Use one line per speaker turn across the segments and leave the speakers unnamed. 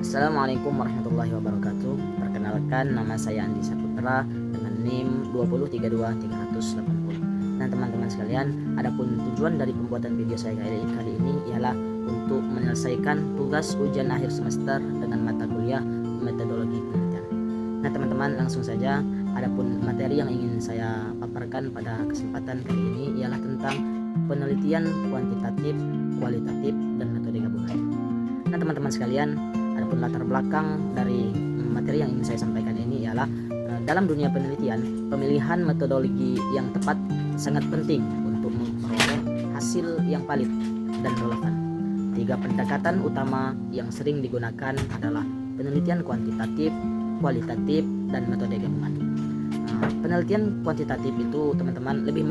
Assalamualaikum warahmatullahi wabarakatuh. Perkenalkan, nama saya Andi Saputra dengan NIM 2032380. Nah, teman-teman sekalian, adapun tujuan dari pembuatan video saya kali ini ialah untuk menyelesaikan tugas ujian akhir semester dengan mata kuliah metodologi penelitian. Nah, teman-teman, langsung saja. Adapun materi yang ingin saya paparkan pada kesempatan kali ini ialah tentang penelitian kuantitatif, kualitatif, dan metode gabungan. Nah, teman-teman sekalian, adapun latar belakang dari materi yang ingin saya sampaikan ini ialah dalam dunia penelitian, pemilihan metodologi yang tepat sangat penting untuk memperoleh hasil yang valid dan relevan. 3 pendekatan utama yang sering digunakan adalah penelitian kuantitatif, kualitatif, dan metode gabungan. Penelitian kuantitatif itu, teman-teman, lebih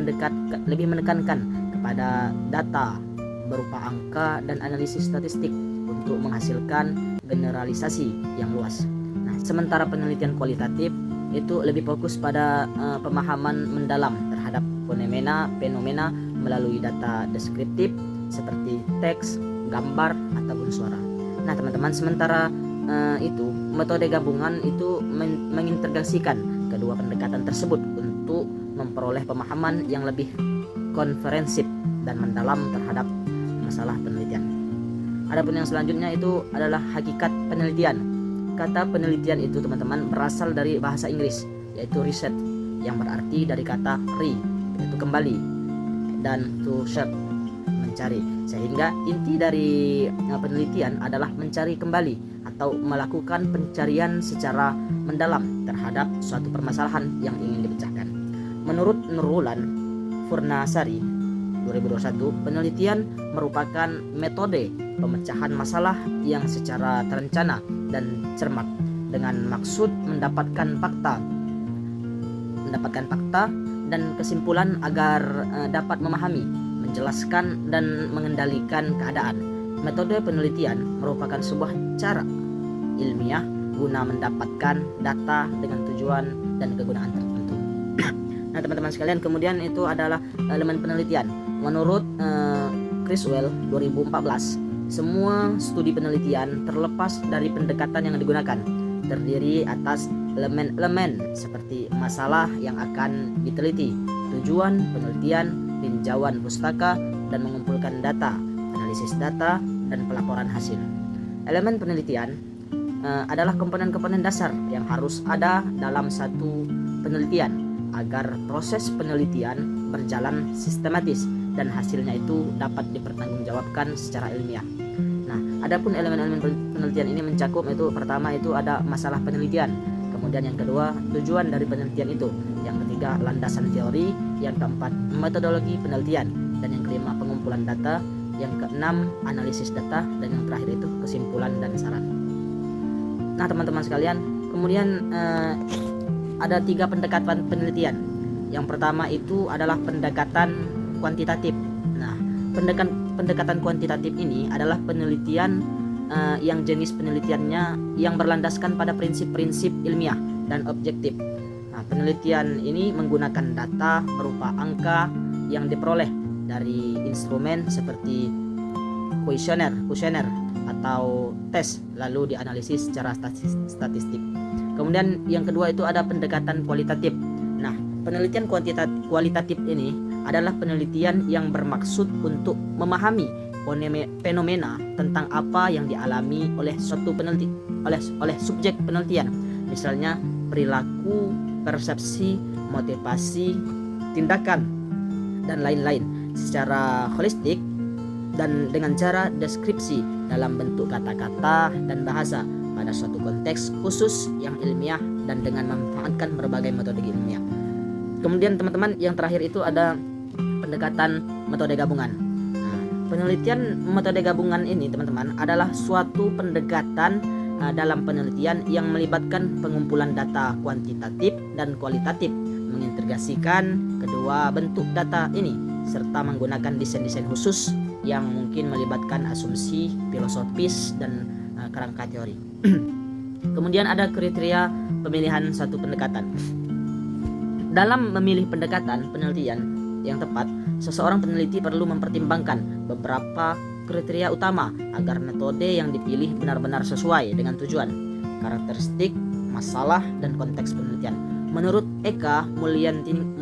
menekankan kepada data berupa angka dan analisis statistik untuk menghasilkan generalisasi yang luas. Nah, sementara penelitian kualitatif itu lebih fokus pada pemahaman mendalam terhadap fenomena melalui data deskriptif seperti teks, gambar, ataupun suara. Nah, teman-teman, sementara itu metode gabungan itu mengintegrasikan kedua pendekatan tersebut untuk memperoleh pemahaman yang lebih komprehensif dan mendalam terhadap masalah penelitian. Adapun yang selanjutnya itu adalah hakikat penelitian. Kata penelitian itu, teman-teman, berasal dari bahasa Inggris, yaitu research, yang berarti dari kata re, yaitu kembali, dan to search, mencari. Sehingga inti dari penelitian adalah mencari kembali atau melakukan pencarian secara mendalam terhadap suatu permasalahan yang ingin dipecahkan. Menurut Nurul Furnasari 2021, penelitian merupakan metode pemecahan masalah yang secara terencana dan cermat dengan maksud mendapatkan fakta dan kesimpulan agar dapat memahami, menjelaskan, dan mengendalikan keadaan. Metode penelitian merupakan sebuah cara ilmiah guna mendapatkan data dengan tujuan dan kegunaan tertentu. Nah, teman-teman sekalian, kemudian itu adalah elemen penelitian. Menurut Criswell 2014, semua studi penelitian terlepas dari pendekatan yang digunakan terdiri atas elemen-elemen seperti masalah yang akan diteliti, tujuan penelitian, tinjauan pustaka, dan mengumpulkan data, analisis data, dan pelaporan hasil. Elemen penelitian adalah komponen-komponen dasar yang harus ada dalam satu penelitian agar proses penelitian berjalan sistematis dan hasilnya itu dapat dipertanggungjawabkan secara ilmiah. Nah, adapun elemen-elemen penelitian ini mencakup itu, pertama itu ada masalah penelitian, kemudian yang kedua tujuan dari penelitian itu, yang ketiga landasan teori, yang keempat metodologi penelitian, dan yang kelima pengumpulan data, yang keenam analisis data, dan yang terakhir itu kesimpulan dan saran. Nah, teman-teman sekalian, kemudian ada 3 pendekatan penelitian. Yang pertama itu adalah pendekatan kuantitatif. Nah, pendekatan kuantitatif ini adalah penelitian yang jenis penelitiannya yang berlandaskan pada prinsip-prinsip ilmiah dan objektif. Nah, penelitian ini menggunakan data berupa angka yang diperoleh dari instrumen seperti kuesioner atau tes, lalu dianalisis secara statistik. Kemudian yang kedua itu ada pendekatan kualitatif. Nah, penelitian kualitatif ini adalah penelitian yang bermaksud untuk memahami fenomena tentang apa yang dialami oleh suatu oleh subjek penelitian. Misalnya perilaku, persepsi, motivasi, tindakan, dan lain-lain secara holistik dan dengan cara deskripsi dalam bentuk kata-kata dan bahasa pada suatu konteks khusus yang ilmiah dan dengan memanfaatkan berbagai metode ilmiah. Kemudian, teman-teman, yang terakhir itu ada pendekatan metode gabungan. Nah, penelitian metode gabungan ini, teman-teman, adalah suatu pendekatan dalam penelitian yang melibatkan pengumpulan data kuantitatif dan kualitatif, mengintegrasikan kedua bentuk data ini serta menggunakan desain-desain khusus yang mungkin melibatkan asumsi filosofis dan kerangka teori. Kemudian ada kriteria pemilihan satu pendekatan. Dalam memilih pendekatan penelitian yang tepat, seseorang peneliti perlu mempertimbangkan beberapa kriteria utama agar metode yang dipilih benar-benar sesuai dengan tujuan, karakteristik, masalah, dan konteks penelitian. Menurut Eka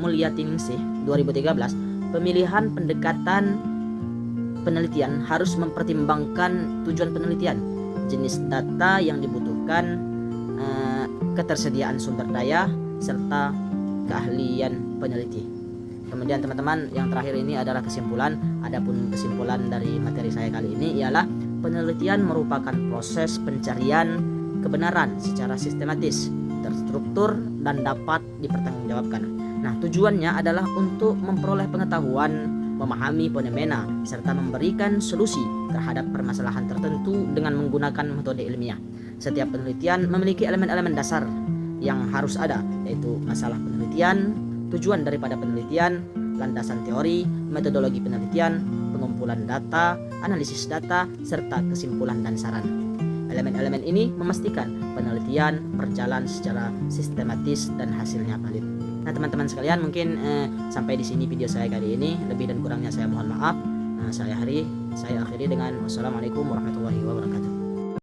Mulyatiningsih 2013, pemilihan pendekatan penelitian harus mempertimbangkan tujuan penelitian, jenis data yang dibutuhkan, ketersediaan sumber daya, serta keahlian peneliti. Kemudian teman-teman, yang terakhir ini adalah kesimpulan. Adapun kesimpulan dari materi saya kali ini ialah penelitian merupakan proses pencarian kebenaran secara sistematis, terstruktur, dan dapat dipertanggungjawabkan. Nah, tujuannya adalah untuk memperoleh pengetahuan, memahami fenomena, serta memberikan solusi terhadap permasalahan tertentu dengan menggunakan metode ilmiah. Setiap penelitian memiliki elemen-elemen dasar yang harus ada, yaitu masalah penelitian, tujuan daripada penelitian, landasan teori, metodologi penelitian, pengumpulan data, analisis data, serta kesimpulan dan saran. Elemen-elemen ini memastikan penelitian berjalan secara sistematis dan hasilnya valid. Nah, teman-teman sekalian, mungkin sampai di sini video saya kali ini. Lebih dan kurangnya saya mohon maaf. Saya akhiri dengan wassalamualaikum warahmatullahi wabarakatuh.